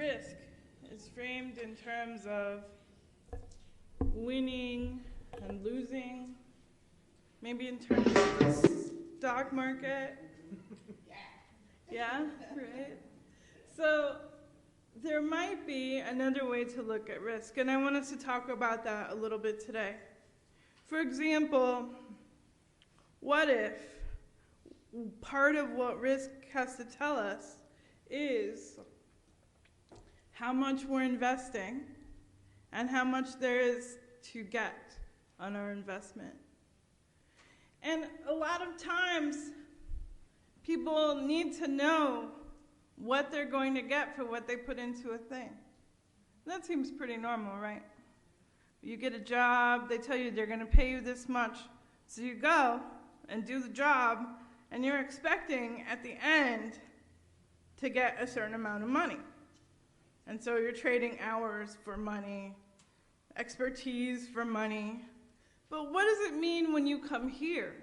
risk is framed in terms of winning and losing, maybe in terms of the stock market. Yeah, right? So there might be another way to look at risk, and I want us to talk about that a little bit today. For example, what if part of what risk has to tell us is how much we're investing and how much there is to get on our investment? And a lot of times, people need to know what they're going to get for what they put into a thing. That seems pretty normal, right? You get a job, they tell you they're going to pay you this much, so you go and do the job, and you're expecting at the end to get a certain amount of money. And so you're trading hours for money, expertise for money. But what does it mean when you come here?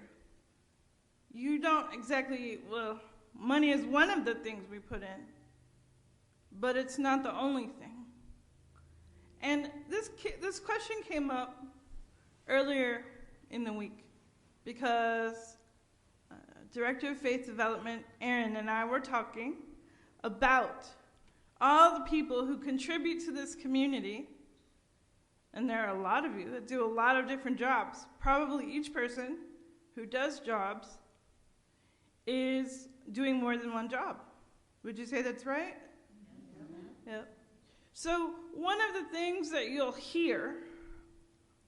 You don't exactly, well, money is one of the things we put in, but it's not the only thing. And this question came up earlier in the week because Director of Faith Development, Aaron, and I were talking about all the people who contribute to this community, and there are a lot of you that do a lot of different jobs. Probably each person who does jobs is doing more than one job. Would you say that's right? Yeah. So one of the things that you'll hear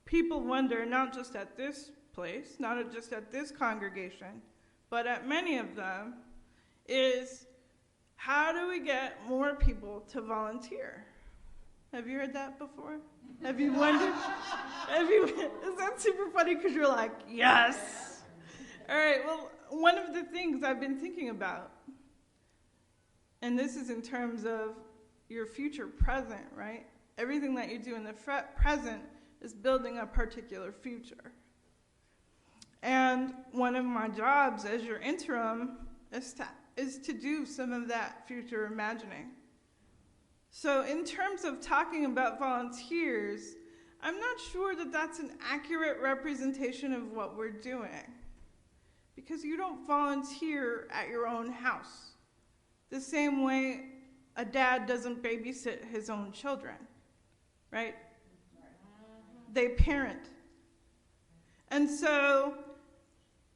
people wonder, not just at this place, not just at this congregation, but at many of them, is how do we get more people to volunteer? Have you heard that before? Have you wondered? Is that super funny because you're like, yes. All right, well, one of the things I've been thinking about, and this is in terms of your future present, right? Everything that you do in the present is building a particular future. And one of my jobs as your interim is to do some of that future imagining. So in terms of talking about volunteers, I'm not sure that that's an accurate representation of what we're doing. Because you don't volunteer at your own house. The same way a dad doesn't babysit his own children, right? They parent. And so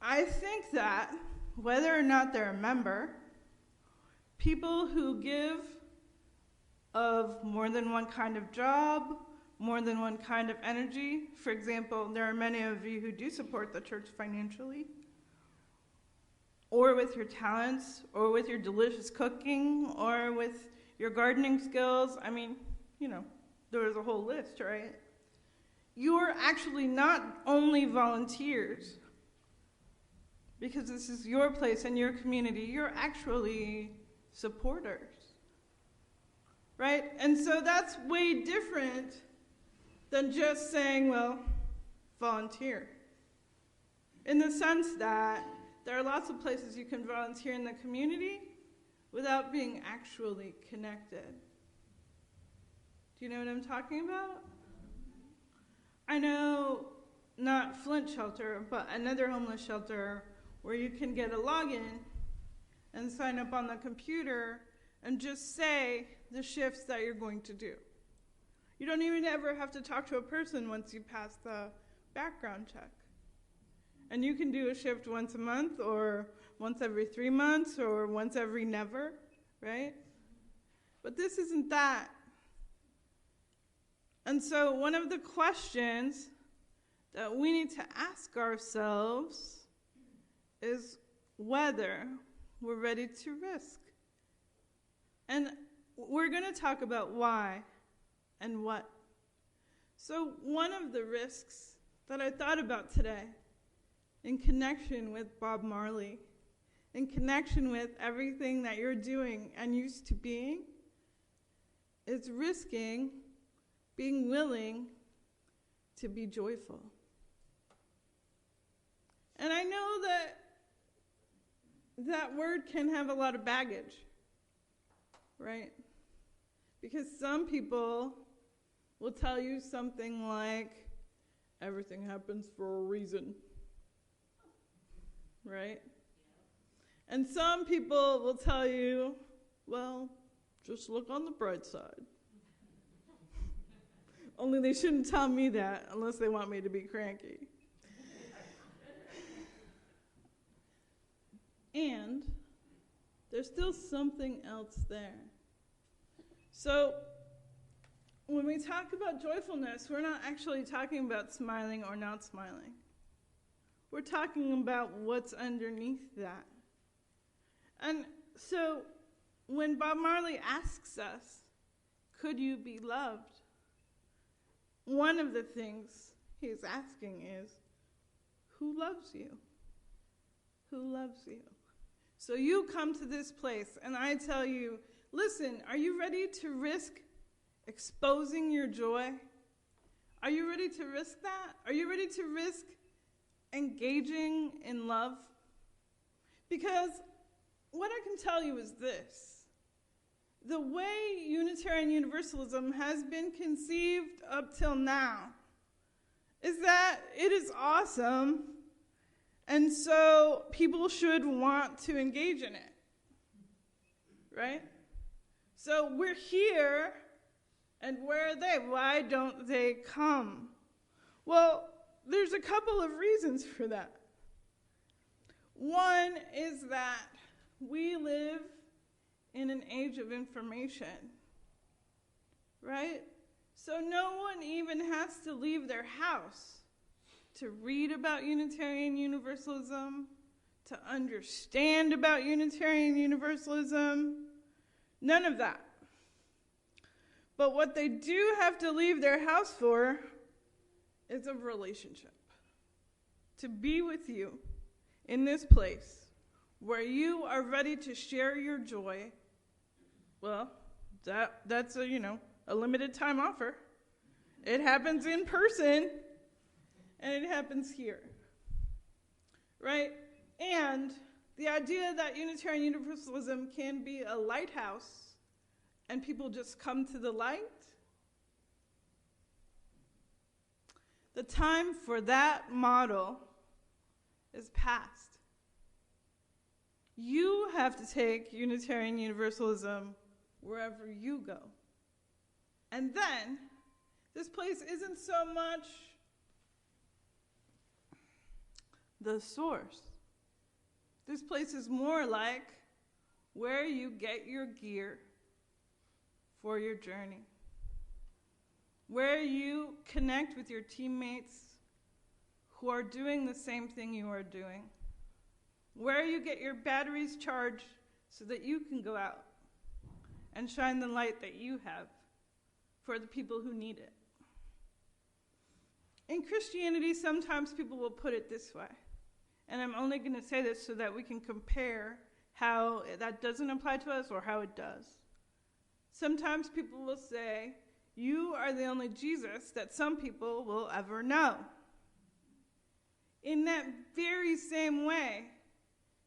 I think that whether or not they're a member, people who give of more than one kind of job, more than one kind of energy. For example, there are many of you who do support the church financially, or with your talents, or with your delicious cooking, or with your gardening skills. I mean, there's a whole list, right? You're actually not only volunteers, because this is your place and your community, you're actually supporters, right? And so that's way different than just saying, well, volunteer. In the sense that there are lots of places you can volunteer in the community without being actually connected. Do you know what I'm talking about? I know not Flint Shelter, but another homeless shelter where you can get a login and sign up on the computer and just say the shifts that you're going to do. You don't even ever have to talk to a person once you pass the background check. And you can do a shift once a month or once every 3 months or once every never, right? But this isn't that. And so one of the questions that we need to ask ourselves is whether we're ready to risk. And we're going to talk about why and what. So one of the risks that I thought about today, in connection with Bob Marley, in connection with everything that you're doing and used to being, is risking being willing to be joyful. And I know that that word can have a lot of baggage, right? Because some people will tell you something like, everything happens for a reason. Right? And some people will tell you, well, just look on the bright side. Only they shouldn't tell me that unless they want me to be cranky. And there's still something else there. So when we talk about joyfulness, we're not actually talking about smiling or not smiling. We're talking about what's underneath that. And so when Bob Marley asks us, could you be loved? One of the things he's asking is, who loves you? Who loves you? So you come to this place and I tell you, listen, are you ready to risk exposing your joy? Are you ready to risk that? Are you ready to risk engaging in love? Because what I can tell you is this. The way Unitarian Universalism has been conceived up till now is that it is awesome, and so people should want to engage in it, right? So we're here, and where are they? Why don't they come? Well, there's a couple of reasons for that. One is that we live in an age of information, right? So no one even has to leave their house to read about Unitarian Universalism, to understand about Unitarian Universalism, none of that. But what they do have to leave their house for is a relationship. To be with you in this place where you are ready to share your joy. Well, that's a limited time offer. It happens in person, and it happens here, right? And the idea that Unitarian Universalism can be a lighthouse and people just come to the light, the time for that model is past. You have to take Unitarian Universalism wherever you go. And then, this place isn't so much the source. This place is more like where you get your gear for your journey. Where you connect with your teammates who are doing the same thing you are doing. Where you get your batteries charged so that you can go out and shine the light that you have for the people who need it. In Christianity, sometimes people will put it this way. And I'm only going to say this so that we can compare how that doesn't apply to us or how it does. Sometimes people will say, you are the only Jesus that some people will ever know. In that very same way,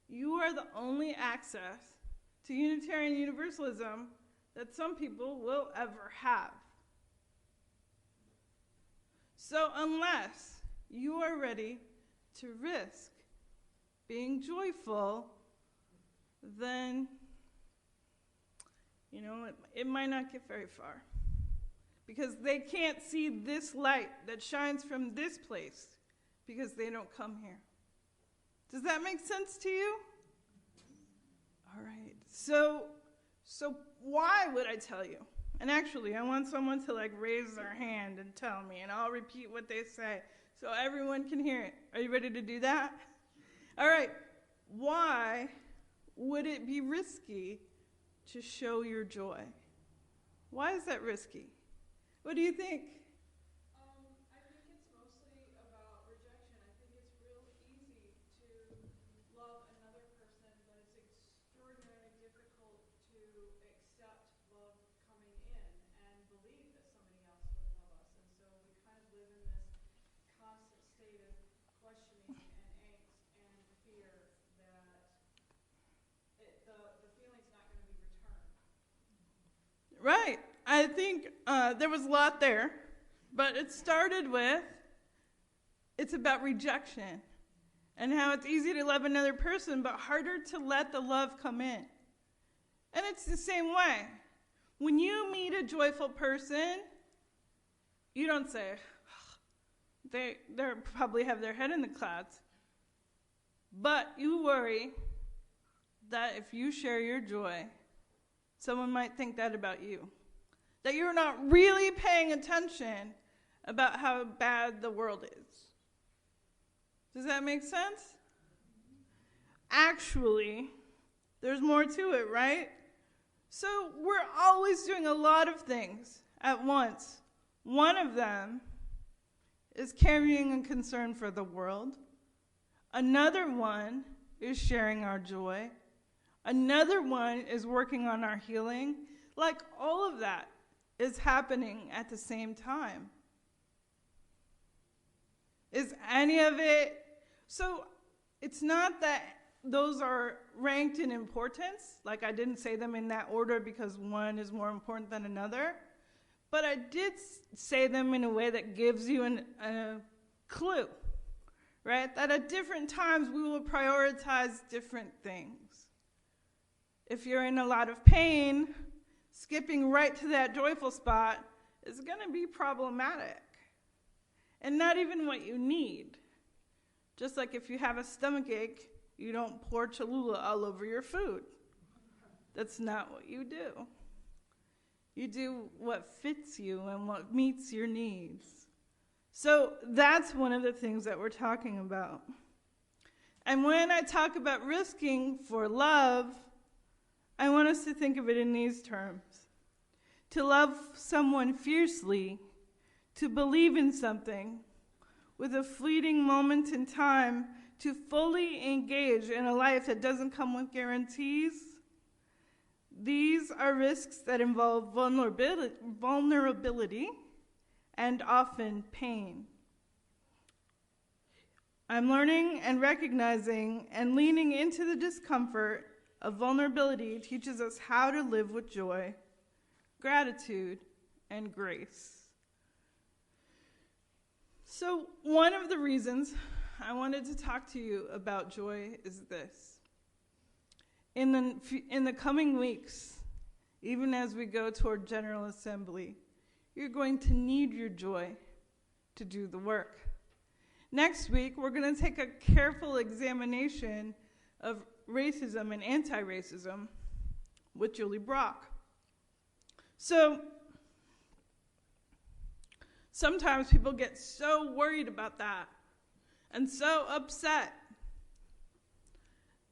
you are the only access to Unitarian Universalism that some people will ever have. So unless you are ready to risk being joyful, then, it might not get very far. Because they can't see this light that shines from this place because they don't come here. Does that make sense to you? All right. So why would I tell you? And actually, I want someone to raise their hand and tell me, and I'll repeat what they say so everyone can hear it. Are you ready to do that? All right. Why would it be risky to show your joy? Why is that risky? What do you think? I think it's mostly about rejection. I think it's real easy to love another person, but it's extraordinarily difficult to accept love coming in and believe that somebody else would love us. And so we kind of live in this constant state of questioning and angst and fear that the feeling's not going to be returned. Right. I think there was a lot there, but it started with, it's about rejection and how it's easy to love another person, but harder to let the love come in. And it's the same way. When you meet a joyful person, you don't say, they probably have their head in the clouds. But you worry that if you share your joy, someone might think that about you. That you're not really paying attention about how bad the world is. Does that make sense? Actually, there's more to it, right? So we're always doing a lot of things at once. One of them is carrying a concern for the world. Another one is sharing our joy. Another one is working on our healing. Like, all of that is happening at the same time. Is any of it? So it's not that those are ranked in importance. Like, I didn't say them in that order because one is more important than another. But I did say them in a way that gives you a clue, right? That at different times we will prioritize different things. If you're in a lot of pain, skipping right to that joyful spot is going to be problematic. And not even what you need. Just like if you have a stomach ache, you don't pour Cholula all over your food. That's not what you do. You do what fits you and what meets your needs. So that's one of the things that we're talking about. And when I talk about risking for love, I want us to think of it in these terms. To love someone fiercely, to believe in something, with a fleeting moment in time, to fully engage in a life that doesn't come with guarantees. These are risks that involve vulnerability and often pain. I'm learning and recognizing and leaning into the discomfort of vulnerability teaches us how to live with joy, gratitude, and grace. So one of the reasons I wanted to talk to you about joy is this. In the coming weeks, even as we go toward General Assembly, you're going to need your joy to do the work. Next week, we're going to take a careful examination of racism and anti-racism with Julie Brock. So, sometimes people get so worried about that and so upset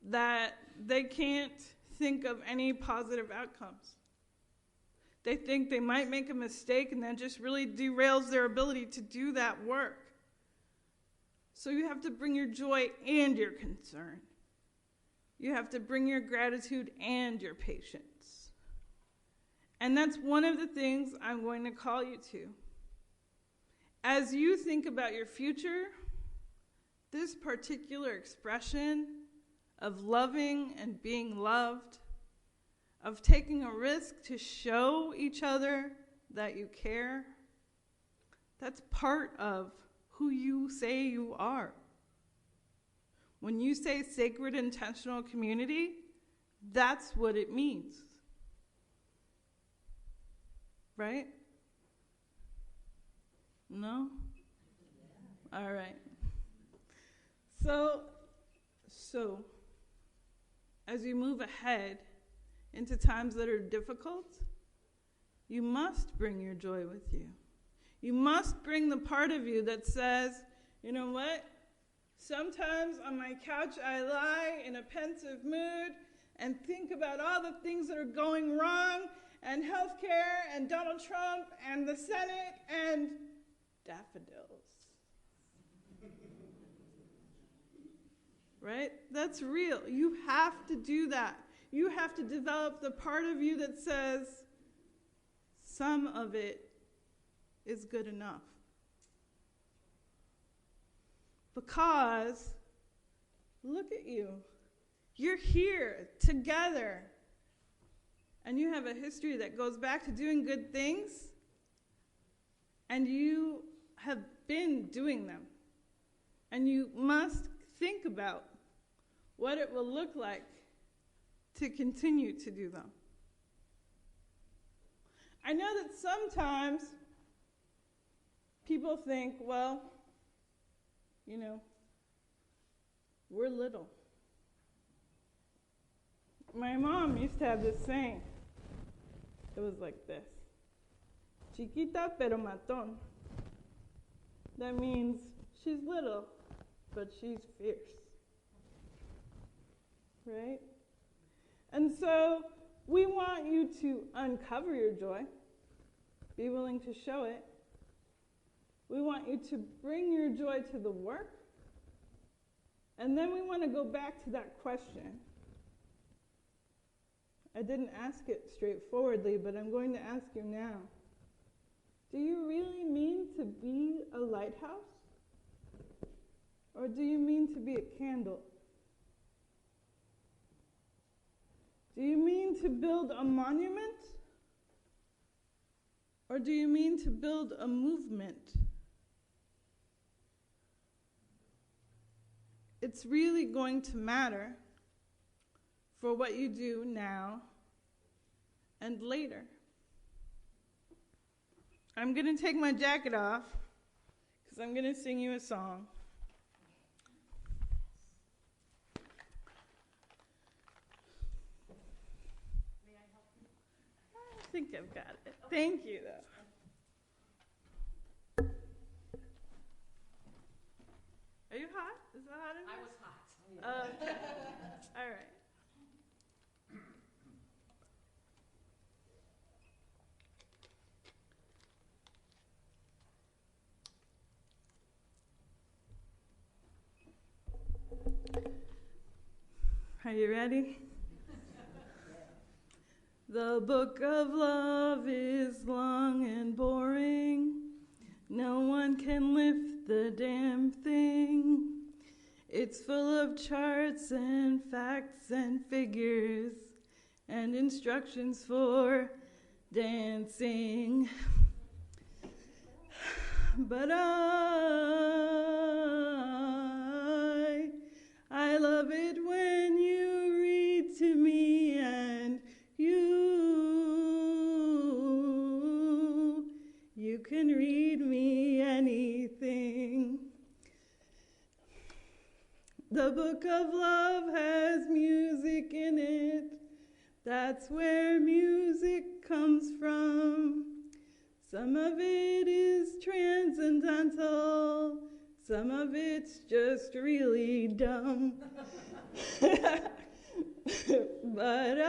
that they can't think of any positive outcomes. They think they might make a mistake and that just really derails their ability to do that work. So you have to bring your joy and your concern. You have to bring your gratitude and your patience. And that's one of the things I'm going to call you to. As you think about your future, this particular expression of loving and being loved, of taking a risk to show each other that you care, that's part of who you say you are. When you say sacred intentional community, that's what it means. Right? No? All right. So, as you move ahead into times that are difficult, you must bring your joy with you. You must bring the part of you that says, you know what? Sometimes on my couch I lie in a pensive mood and think about all the things that are going wrong, and healthcare, and Donald Trump, and the Senate, and daffodils. Right? That's real. You have to do that. You have to develop the part of you that says, some of it is good enough. Because, look at you. You're here together. and you have a history that goes back to doing good things, and you have been doing them, and you must think about what it will look like to continue to do them. I know that sometimes people think, well, we're little. My mom used to have this saying. It was like this: chiquita pero matón. That means she's little, but she's fierce. Right? And so we want you to uncover your joy, be willing to show it. We want you to bring your joy to the work. And then we want to go back to that question. I didn't ask it straightforwardly, but I'm going to ask you now. Do you really mean to be a lighthouse? Or do you mean to be a candle? Do you mean to build a monument? Or do you mean to build a movement? It's really going to matter for what you do now and later. I'm going to take my jacket off because I'm going to sing you a song. May I help you? I think I've got it. Thank you, though. Are you hot? Is that hot in here? I was hot. Okay. All right. Are you ready? The book of love is long and boring. No one can lift the damn thing. It's full of charts and facts and figures and instructions for dancing. But I love it when you read to me, and you can read me anything. The book of love has music in it. That's where music comes from. Some of it is transcendental. Some of it's just really dumb. But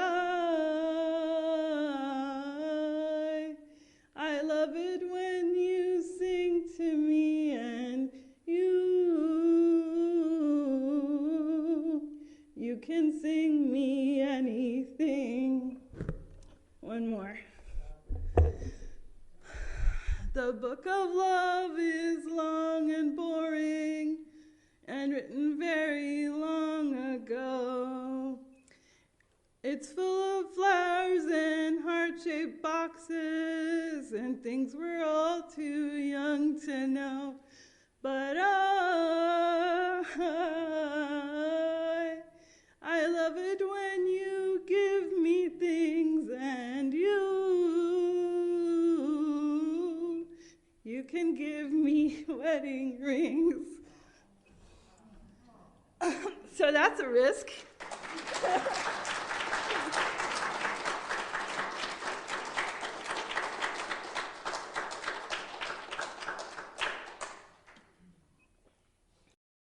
I love it when you sing to me, and you can sing me anything. One more. The book of love is long and boring and written very long ago. It's full of flowers and heart-shaped boxes and things we're all too young to know. But I love it when you give me things, and you can give me wedding rings. So that's a risk.